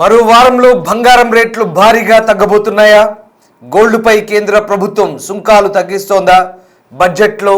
మరో వారంలో బంగారం రేట్లు భారీగా తగ్గబోతున్నాయా? గోల్డ్పై కేంద్ర ప్రభుత్వం సుంకాలు తగ్గిస్తోందా? బడ్జెట్లో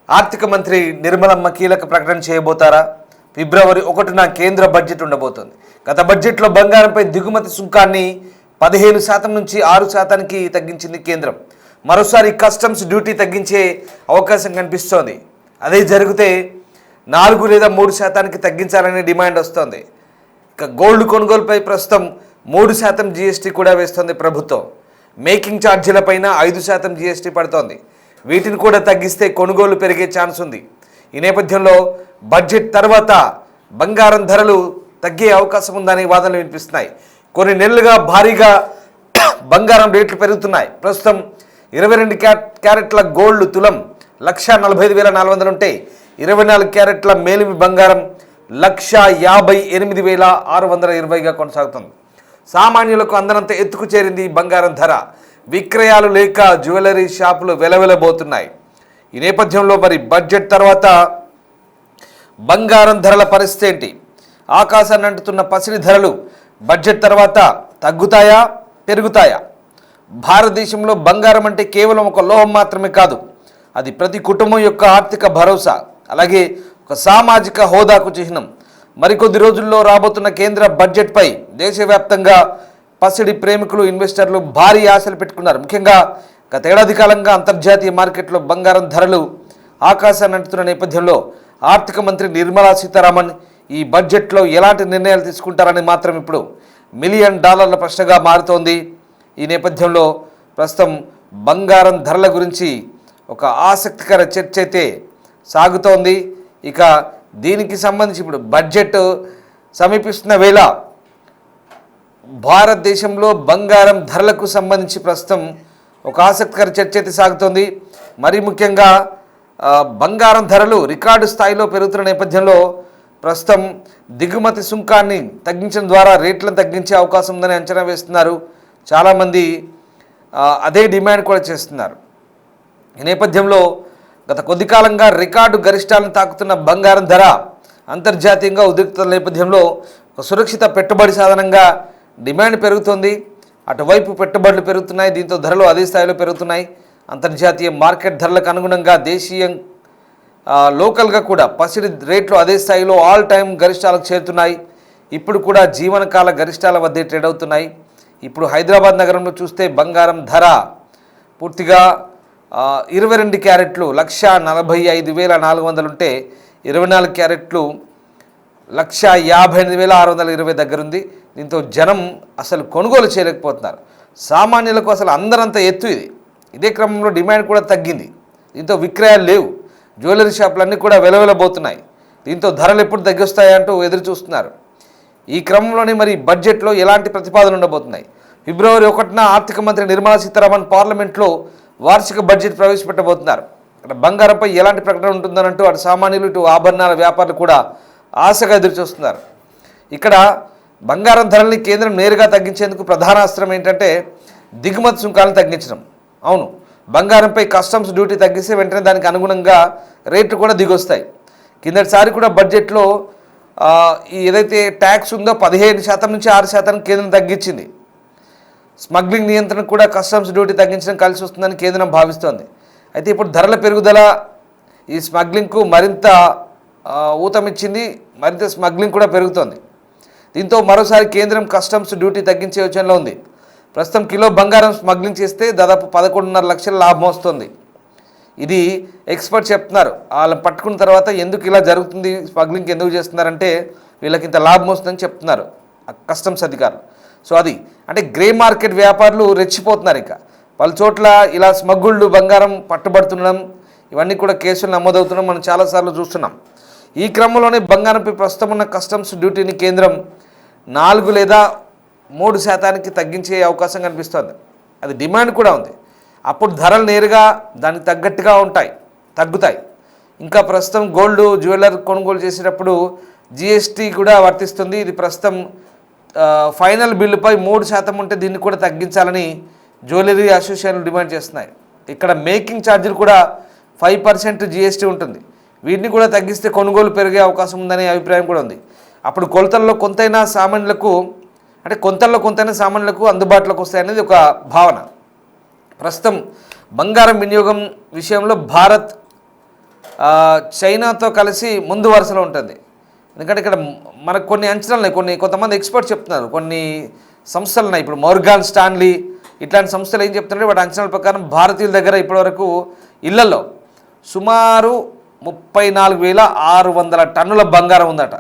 ఆర్థిక మంత్రి నిర్మలమ్మ కీలక ప్రకటన చేయబోతారా? ఫిబ్రవరి 1న కేంద్ర బడ్జెట్ ఉండబోతోంది. గత బడ్జెట్లో బంగారంపై దిగుమతి సుంకాన్ని 15% నుంచి 6%కి తగ్గించింది కేంద్రం. మరోసారి కస్టమ్స్ డ్యూటీ తగ్గించే అవకాశం కనిపిస్తోంది. అదే జరిగితే 4 లేదా 3%కి తగ్గించాలనే డిమాండ్ వస్తోంది. ఇక గోల్డ్ కొనుగోలుపై ప్రస్తుతం 3% జీఎస్టీ కూడా వేస్తోంది ప్రభుత్వం. మేకింగ్ ఛార్జీలపైన 5% జీఎస్టీ పడుతోంది. వీటిని కూడా తగ్గిస్తే కొనుగోలు పెరిగే ఛాన్స్ ఉంది. ఈ నేపథ్యంలో బడ్జెట్ తర్వాత బంగారం ధరలు తగ్గే అవకాశం ఉందనే వాదనలు వినిపిస్తున్నాయి. కొన్ని నెలలుగా భారీగా బంగారం రేట్లు పెరుగుతున్నాయి. ప్రస్తుతం 22 క్యారెట్ల గోల్డ్ తులం 1,45,400 ఉంటే 24 క్యారెట్ల మేలిమి బంగారం 1,58,620గా కొనసాగుతుంది. సామాన్యులకు అందనంత ఎత్తుకు చేరింది ఈ బంగారం ధర. విక్రయాలు లేక జ్యువెలరీ షాపులు వెలవెలబోతున్నాయి. ఈ నేపథ్యంలో మరి బడ్జెట్ తర్వాత బంగారం ధరల పరిస్థితి ఏంటి? ఆకాశాన్ని అంటుతున్న పసిడి ధరలు బడ్జెట్ తర్వాత తగ్గుతాయా, పెరుగుతాయా? భారతదేశంలో బంగారం అంటే కేవలం ఒక లోహం మాత్రమే కాదు, అది ప్రతి కుటుంబం యొక్క ఆర్థిక భరోసా, అలాగే ఒక సామాజిక హోదాకు చిహ్నం. మరికొద్ది రోజుల్లో రాబోతున్న కేంద్ర బడ్జెట్పై దేశవ్యాప్తంగా పసిడి ప్రేమికులు, ఇన్వెస్టర్లు భారీ ఆశలు పెట్టుకున్నారు. ముఖ్యంగా గత ఏడాది కాలంగా అంతర్జాతీయ మార్కెట్లో బంగారం ధరలు ఆకాశాన్ని అంటుతున్న నేపథ్యంలో ఆర్థిక మంత్రి నిర్మలా సీతారామన్ ఈ బడ్జెట్లో ఎలాంటి నిర్ణయాలు తీసుకుంటారని మాత్రం ఇప్పుడు $1 మిలియన్ ప్రశ్నగా మారుతోంది. ఈ నేపథ్యంలో ప్రస్తుతం బంగారం ధరల గురించి ఒక ఆసక్తికర చర్చ అయితే సాగుతోంది. ఇక దీనికి సంబంధించి ఇప్పుడు బడ్జెట్ సమీపిస్తున్న వేళ భారతదేశంలో బంగారం ధరలకు సంబంధించి ప్రస్తుతం ఒక ఆసక్తికర చర్చ అయితే సాగుతోంది. మరి ముఖ్యంగా బంగారం ధరలు రికార్డు స్థాయిలో పెరుగుతున్న నేపథ్యంలో ప్రస్తుతం దిగుమతి సుంకాన్ని తగ్గించడం ద్వారా రేట్లను తగ్గించే అవకాశం ఉందని అంచనా వేస్తున్నారు. చాలామంది అదే డిమాండ్ కూడా చేస్తున్నారు. ఈ నేపథ్యంలో గత కొద్ది కాలంగా రికార్డు గరిష్టాలను తాకుతున్న బంగారం ధర అంతర్జాతీయంగా ఉద్రిక్తత నేపథ్యంలో ఒక సురక్షిత పెట్టుబడి సాధనంగా డిమాండ్ పెరుగుతోంది. అటువైపు పెట్టుబడులు పెరుగుతున్నాయి, దీంతో ధరలు అదే స్థాయిలో పెరుగుతున్నాయి. అంతర్జాతీయ మార్కెట్ ధరలకు అనుగుణంగా దేశీయ లోకల్గా కూడా పసిడి రేట్లు అదే స్థాయిలో ఆల్ టైమ్ గరిష్టాలకు చేరుతున్నాయి. ఇప్పుడు కూడా జీవనకాల గరిష్టాల వద్దే ట్రేడ్ అవుతున్నాయి. ఇప్పుడు హైదరాబాద్ నగరంలో చూస్తే బంగారం ధర పూర్తిగా 22 క్యారెట్లు 1,45,400 ఉంటే 24 క్యారెట్లు 1,58,620 దగ్గర ఉంది. దీంతో జనం అసలు కొనుగోలు చేయలేకపోతున్నారు. సామాన్యులకు అసలు అందరంత ఎత్తు ఇది. ఇదే క్రమంలో డిమాండ్ కూడా తగ్గింది. దీంతో విక్రయాలు లేవు. జ్యువెలరీ షాపులన్నీ కూడా వెలవెలబోతున్నాయి. దీంతో ధరలు ఎప్పుడు తగ్గిస్తాయంటూ ఎదురు చూస్తున్నారు. ఈ క్రమంలోనే మరి బడ్జెట్లో ఎలాంటి ప్రతిపాదనలు ఉండబోతున్నాయి? ఫిబ్రవరి 1న ఆర్థిక మంత్రి నిర్మలా సీతారామన్ పార్లమెంట్లో వార్షిక బడ్జెట్ ప్రవేశపెట్టబోతున్నారు. ఇక్కడ బంగారంపై ఎలాంటి ప్రకటన ఉంటుందనంటూ అటు సామాన్యులు, ఇటు ఆభరణాల వ్యాపారులు కూడా ఆశగా ఎదురు చూస్తున్నారు. ఇక్కడ బంగారం ధరల్ని కేంద్రం నేరుగా తగ్గించేందుకు ప్రధాన అస్త్రం ఏంటంటే దిగుమతి సుంకాలను తగ్గించడం. అవును, బంగారంపై కస్టమ్స్ డ్యూటీ తగ్గిస్తే వెంటనే దానికి అనుగుణంగా రేట్లు కూడా దిగొస్తాయి. కిందటిసారి కూడా బడ్జెట్లో ఏదైతే ట్యాక్స్ ఉందో 15% నుంచి 6% కేంద్రం తగ్గించింది. స్మగ్లింగ్ నియంత్రణ కూడా కస్టమ్స్ డ్యూటీ తగ్గించడం కలిసి వస్తుందని కేంద్రం భావిస్తోంది. అయితే ఇప్పుడు ధరల పెరుగుదల ఈ స్మగ్లింగ్కు మరింత ఊతమిచ్చింది. మరింత స్మగ్లింగ్ కూడా పెరుగుతోంది. దీంతో మరోసారి కేంద్రం కస్టమ్స్ డ్యూటీ తగ్గించే యోచనలో ఉంది. ప్రస్తుతం కిలో బంగారం స్మగ్లింగ్ చేస్తే దాదాపు 11.5 లక్షల లాభం వస్తుంది. ఇది ఎక్స్పర్ట్ చెప్తున్నారు. వాళ్ళని పట్టుకున్న తర్వాత ఎందుకు ఇలా జరుగుతుంది, స్మగ్లింగ్ ఎందుకు చేస్తున్నారంటే వీళ్ళకి ఇంత లాభం వస్తుందని చెప్తున్నారు కస్టమ్స్ అధికారులు. సో అది అంటే గ్రే మార్కెట్ వ్యాపారులు రెచ్చిపోతున్నారు. ఇక పలు చోట్ల ఇలా స్మగ్గుళ్ళు బంగారం పట్టుబడుతుండడం, ఇవన్నీ కూడా కేసులు నమోదవుతుండడం మనం చాలాసార్లు చూస్తున్నాం. ఈ క్రమంలోనే బంగారంపై ప్రస్తుతం ఉన్న కస్టమ్స్ డ్యూటీని కేంద్రం 4 లేదా 3% తగ్గించే అవకాశం కనిపిస్తోంది. అది డిమాండ్ కూడా ఉంది. అప్పుడు ధరలు నేరుగా దానికి తగ్గట్టుగా తగ్గుతాయి. ఇంకా ప్రస్తుతం గోల్డ్ జ్యువెలర్ కొనుగోలు చేసేటప్పుడు జిఎస్టీ కూడా వర్తిస్తుంది. ఇది ప్రస్తుతం ఫైనల్ బిల్లుపై 3% ఉంటే దీన్ని కూడా తగ్గించాలని జ్యువెలరీ అసోసియేషన్లు డిమాండ్ చేస్తున్నాయి. ఇక్కడ మేకింగ్ ఛార్జీలు కూడా 5% జిఎస్టీ ఉంటుంది. వీటిని కూడా తగ్గిస్తే కొనుగోలు పెరిగే అవకాశం ఉందనే అభిప్రాయం కూడా ఉంది. అప్పుడు కొలతల్లో కొంతైనా సామాన్యులకు అంటే కొంతలో కొంతైనా సామాన్యులకు అందుబాటులోకి వస్తాయనేది ఒక భావన. ప్రస్తుతం బంగారం వినియోగం విషయంలో భారత్ చైనాతో కలిసి ముందు వరుసలో ఉంటుంది. ఎందుకంటే ఇక్కడ మనకు కొన్ని అంచనాలు ఉన్నాయి, కొంతమంది ఎక్స్పర్ట్స్ చెప్తున్నారు, కొన్ని సంస్థలు ఉన్నాయి. ఇప్పుడు మోర్గాన్ స్టాన్లీ ఇట్లాంటి సంస్థలు ఏం చెప్తున్నారంటే వాటి అంచనాల ప్రకారం భారతీయుల దగ్గర ఇప్పటివరకు ఇళ్లలో సుమారు 34,600 టన్నుల బంగారం ఉందట.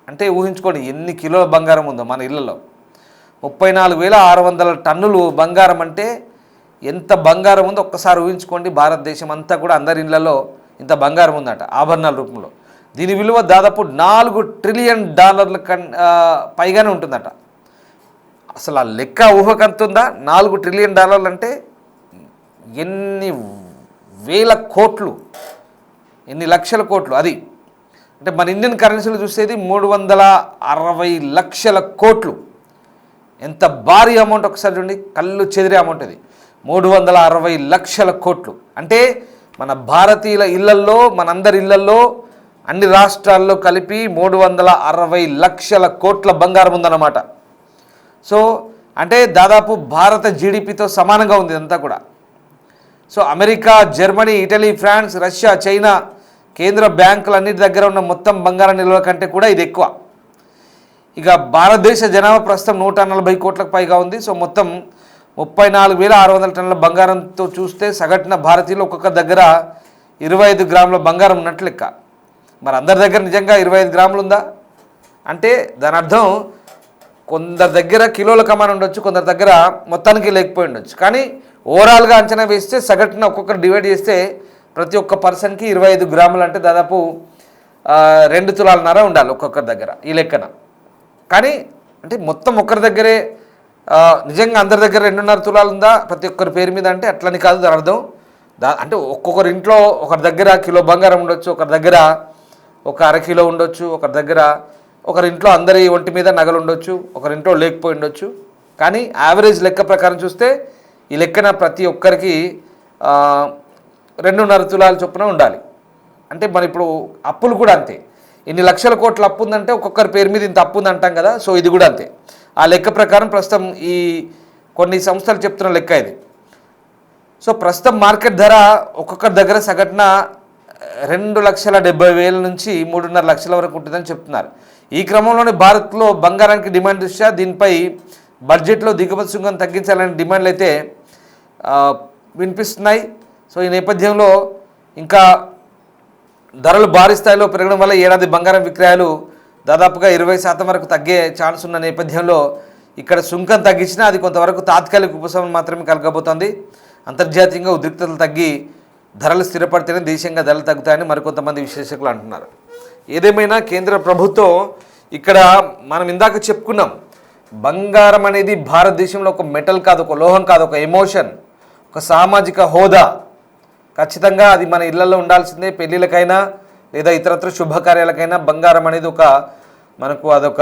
అంటే ఊహించుకోండి ఎన్ని కిలోల బంగారం ఉందో మన ఇళ్లలో. 34,600 టన్నులు బంగారం అంటే ఎంత బంగారం ఉందో ఒక్కసారి ఊహించుకోండి. భారతదేశం అంతా కూడా అందరి ఇళ్లలో ఇంత బంగారం ఉందట ఆభరణాల రూపంలో. దీని విలువ దాదాపు $4 ట్రిలియన్ పైగానే ఉంటుందట. అసలు ఆ లెక్క ఊహకంతుందా? $4 ట్రిలియన్ అంటే ఎన్ని వేల కోట్లు, ఎన్ని లక్షల కోట్లు. అది అంటే మన ఇండియన్ కరెన్సీలో చూసేది 360 లక్షల కోట్లు. ఎంత భారీ అమౌంట్ ఒకసారి చూడండి, కళ్ళు చెదిరే అమౌంట్ అది. 360 లక్షల కోట్లు అంటే మన భారతీయుల ఇళ్లల్లో, మనందరి ఇళ్లల్లో, అన్ని రాష్ట్రాల్లో కలిపి 360 లక్షల కోట్ల బంగారం ఉందన్నమాట. సో అంటే దాదాపు భారత జీడిపితో సమానంగా ఉంది ఇదంతా కూడా. So America, Germany, Italy, France, Russia, China కేంద్ర బ్యాంకులన్నిటి దగ్గర ఉన్న మొత్తం బంగారం నిల్వ కంటే కూడా ఇది ఎక్కువ. ఇక భారతదేశ జనాభా ప్రస్తుతం 140 కోట్లకు పైగా ఉంది. సో మొత్తం 34,600 టన్నుల బంగారంతో చూస్తే సగటున భారతీయులు ఒక్కొక్క దగ్గర 25 గ్రాముల బంగారం ఉన్నట్లు లెక్క. మరి అందరి దగ్గర నిజంగా 25 గ్రాములు ఉందా అంటే దాని అర్థం కొందరి దగ్గర కిలోల కమాన్ ఉండొచ్చు, కొందరి దగ్గర మొత్తానికి లేకపోయి ఉండొచ్చు. కానీ ఓవరాల్గా అంచనా వేస్తే సగటున ఒక్కొక్కరు డివైడ్ చేస్తే ప్రతి ఒక్క పర్సన్కి 25 గ్రాములు అంటే దాదాపు 2 తులాలన్నర ఉండాలి ఒక్కొక్కరి దగ్గర ఈ లెక్కన. కానీ అంటే మొత్తం ఒక్కరి దగ్గరే నిజంగా అందరి దగ్గర 2.5 తులాలు ఉందా ప్రతి ఒక్కరి పేరు మీద అంటే అట్లని కాదు. దాని అర్థం అంటే ఒక్కొక్కరి ఇంట్లో ఒకరి దగ్గర కిలో బంగారం ఉండొచ్చు, ఒకరి దగ్గర ఒక అరకిలో ఉండొచ్చు, ఒకరి ఇంట్లో అందరి ఒంటి మీద నగలు ఉండొచ్చు, ఒకరింట్లో లేకపోయి ఉండొచ్చు. కానీ యావరేజ్ లెక్క ప్రకారం చూస్తే ఈ లెక్కన ప్రతి ఒక్కరికి 2.5 తులాల చొప్పున ఉండాలి. అంటే మరి ఇప్పుడు అప్పులు కూడా అంతే. ఇన్ని లక్షల కోట్ల అప్పు ఉందంటే ఒక్కొక్కరి పేరు మీద ఇంత అప్పు ఉంది అంటాం కదా. సో ఇది కూడా అంతే. ఆ లెక్క ప్రకారం ప్రస్తుతం ఈ కొన్ని సంస్థలు చెప్తున్న లెక్క ఇది. సో ప్రస్తుతం మార్కెట్ ధర ఒక్కొక్కరి దగ్గర సగటున 2,70,000 నుంచి 3.5 లక్షల వరకు ఉంటుందని చెప్తున్నారు. ఈ క్రమంలోనే భారత్లో బంగారానికి డిమాండ్ దృష్ట్యా దీనిపై బడ్జెట్లో దిగుమతి సుంకం తగ్గించాలనే డిమాండ్లు అయితే వినిపిస్తున్నాయి. సో ఈ నేపథ్యంలో ఇంకా ధరలు భారీ స్థాయిలో పెరగడం వల్ల ఏడాది బంగారం విక్రయాలు దాదాపుగా 20% వరకు తగ్గే ఛాన్స్ ఉన్న నేపథ్యంలో ఇక్కడ సుంకం తగ్గించినా అది కొంతవరకు తాత్కాలిక ఉపశమనం మాత్రమే కలగబోతోంది. అంతర్జాతీయంగా ఉద్రిక్తతలు తగ్గి ధరలు స్థిరపడితేనే దేశంగా ధరలు తగ్గుతాయని మరికొంతమంది విశ్లేషకులు అంటున్నారు. ఏదేమైనా కేంద్ర ప్రభుత్వం ఇక్కడ మనం ఇందాక చెప్పుకున్నాం, బంగారం అనేది భారతదేశంలో ఒక మెటల్ కాదు, ఒక లోహం కాదు, ఒక ఎమోషన్, ఒక సామాజిక హోదా. ఖచ్చితంగా అది మన ఇళ్లలో ఉండాల్సిందే. పెళ్ళిళ్ళకైనా లేదా ఇతరత్ర శుభకార్యాలకైనా బంగారం అనేది మనకు అదొక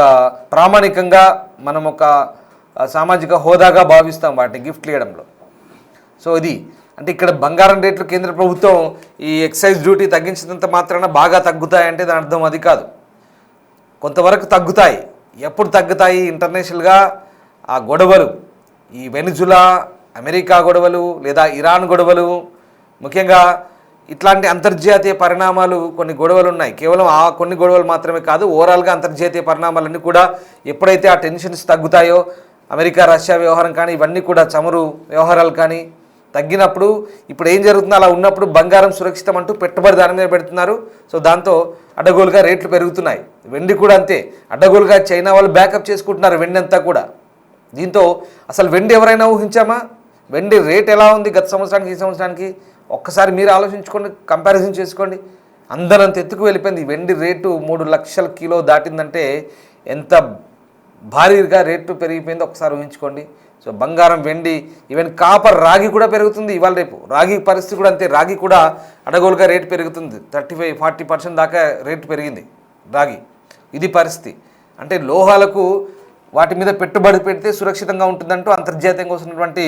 ప్రామాణికంగా మనం ఒక సామాజిక హోదాగా భావిస్తాం వాటిని గిఫ్ట్లు ఇవ్వడంలో. సో ఇది అంటే ఇక్కడ బంగారం రేట్లు కేంద్ర ప్రభుత్వం ఈ ఎక్సైజ్ డ్యూటీ తగ్గించినంత మాత్రాన బాగా తగ్గుతాయంటే దాని అర్థం అది కాదు. కొంతవరకు తగ్గుతాయి. ఎప్పుడు తగ్గుతాయి? ఇంటర్నేషనల్గా ఆ గొడవలు, ఈ వెనిజులా, అమెరికా గొడవలు లేదా ఇరాన్ గొడవలు, ముఖ్యంగా ఇట్లాంటి అంతర్జాతీయ పరిణామాలు కొన్ని గొడవలు ఉన్నాయి. కేవలం ఆ కొన్ని గొడవలు మాత్రమే కాదు, ఓవరాల్గా అంతర్జాతీయ పరిణామాలన్నీ కూడా ఎప్పుడైతే ఆ టెన్షన్స్ తగ్గుతాయో, అమెరికా రష్యా వ్యవహారం కానీ ఇవన్నీ కూడా చమురు వ్యవహారాలు కానీ తగ్గినప్పుడు ఇప్పుడు ఏం జరుగుతుందో అలా ఉన్నప్పుడు బంగారం సురక్షితం అంటూ పెట్టుబడి దాని మీద పెడుతున్నారు. సో దాంతో అడ్డగోలుగా రేట్లు పెరుగుతున్నాయి. వెండి కూడా అంతే, అడ్డగోలుగా చైనా వాళ్ళు బ్యాకప్ చేసుకుంటున్నారు వెండి అంతా కూడా. దీంతో అసలు వెండి ఎవరైనా ఊహించామా? వెండి రేట్ ఎలా ఉంది గత సంవత్సరానికి ఈ సంవత్సరానికి ఒక్కసారి మీరు ఆలోచించుకోండి, కంపారిజన్ చేసుకోండి. అందరంత ఎత్తుకు వెళ్ళిపోయింది. వెండి రేటు 3 లక్షల కిలో దాటిందంటే ఎంత భారీగా రేటు పెరిగిపోయిందో ఒకసారి ఊహించుకోండి. సో బంగారం, వెండి, ఈవెన్ కాపర్, రాగి కూడా పెరుగుతుంది ఇవాళ రేపు. రాగి పరిస్థితి కూడా అంతే, రాగి కూడా అడగోలుగా రేటు పెరుగుతుంది. 35-40% దాకా రేటు పెరిగింది రాగి. ఇది పరిస్థితి. అంటే లోహాలకు వాటి మీద పెట్టుబడి పెడితే సురక్షితంగా ఉంటుందంటూ అంతర్జాతీయంగా వస్తున్నటువంటి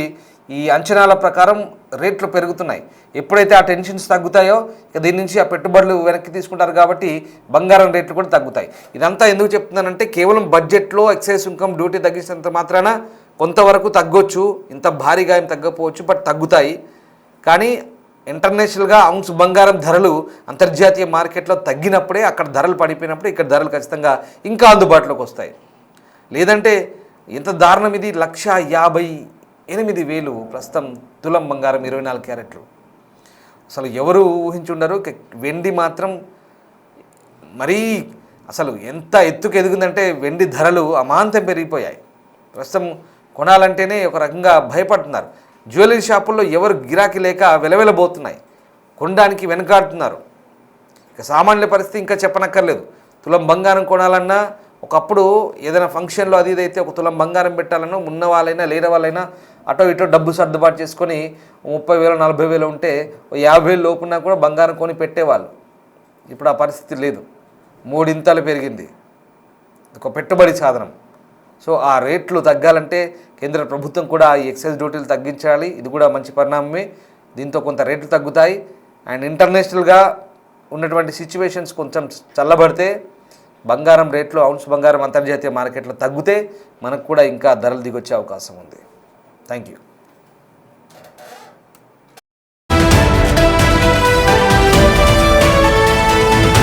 ఈ అంచనాల ప్రకారం రేట్లు పెరుగుతున్నాయి. ఎప్పుడైతే ఆ టెన్షన్స్ తగ్గుతాయో ఇక దీని నుంచి ఆ పెట్టుబడులు వెనక్కి తీసుకుంటారు కాబట్టి బంగారం రేట్లు కూడా తగ్గుతాయి. ఇదంతా ఎందుకు చెప్తున్నానంటే కేవలం బడ్జెట్లో ఎక్సైజ్ సుంకం డ్యూటీ తగ్గించినంత మాత్రాన కొంతవరకు తగ్గొచ్చు, ఇంత భారీగా ఏం తగ్గకపోవచ్చు, బట్ తగ్గుతాయి. కానీ ఇంటర్నేషనల్గా ఔన్స్ బంగారం ధరలు అంతర్జాతీయ మార్కెట్లో తగ్గినప్పుడే అక్కడ ధరలు పడిపోయినప్పుడు ఇక్కడ ధరలు ఖచ్చితంగా ఇంకా అందుబాటులోకి వస్తాయి. లేదంటే ఎంత దారుణం ఇది, 1,58,000 ప్రస్తుతం తులం బంగారం 24 క్యారెట్లు. అసలు ఎవరు ఊహించుండరు. వెండి మాత్రం మరీ అసలు ఎంత ఎత్తుకు ఎదిగిందంటే వెండి ధరలు అమాంతం పెరిగిపోయాయి. ప్రస్తుతం కొనాలంటేనే ఒక రకంగా భయపడుతున్నారు. జ్యువెలరీ షాపుల్లో ఎవరు గిరాకీ లేక వెలవెలబోతున్నాయి, కొనడానికి వెనకాడుతున్నారు. ఇక సామాన్యుల పరిస్థితి ఇంకా చెప్పనక్కర్లేదు. తులం బంగారం కొనాలన్నా ఒకప్పుడు ఏదైనా ఫంక్షన్లో అది ఇదైతే ఒక తులం బంగారం పెట్టాలన్నా ఉన్న వాళ్ళైనా లేని వాళ్ళైనా అటో ఇటో డబ్బు సర్దుబాటు చేసుకొని 30,000 40,000 ఉంటే 50,000 లోపున్నా కూడా బంగారం కొని పెట్టేవాళ్ళు. ఇప్పుడు ఆ పరిస్థితి లేదు, 3 ఇంతలు పెరిగింది. ఒక పెట్టుబడి సాధనం. సో ఆ రేట్లు తగ్గాలంటే కేంద్ర ప్రభుత్వం కూడా ఈ ఎక్సైజ్ డ్యూటీలు తగ్గించాలి. ఇది కూడా మంచి పరిణామమే. దీంతో కొంత రేట్లు తగ్గుతాయి. అండ్ ఇంటర్నేషనల్గా ఉన్నటువంటి సిచ్యువేషన్స్ కొంచెం చల్లబడితే బంగారం రేట్లు, ఔన్స్ బంగారం అంతర్జాతీయ మార్కెట్లో తగ్గితే మనకు కూడా ఇంకా ధరలు దిగొచ్చే అవకాశం ఉంది. Thank you.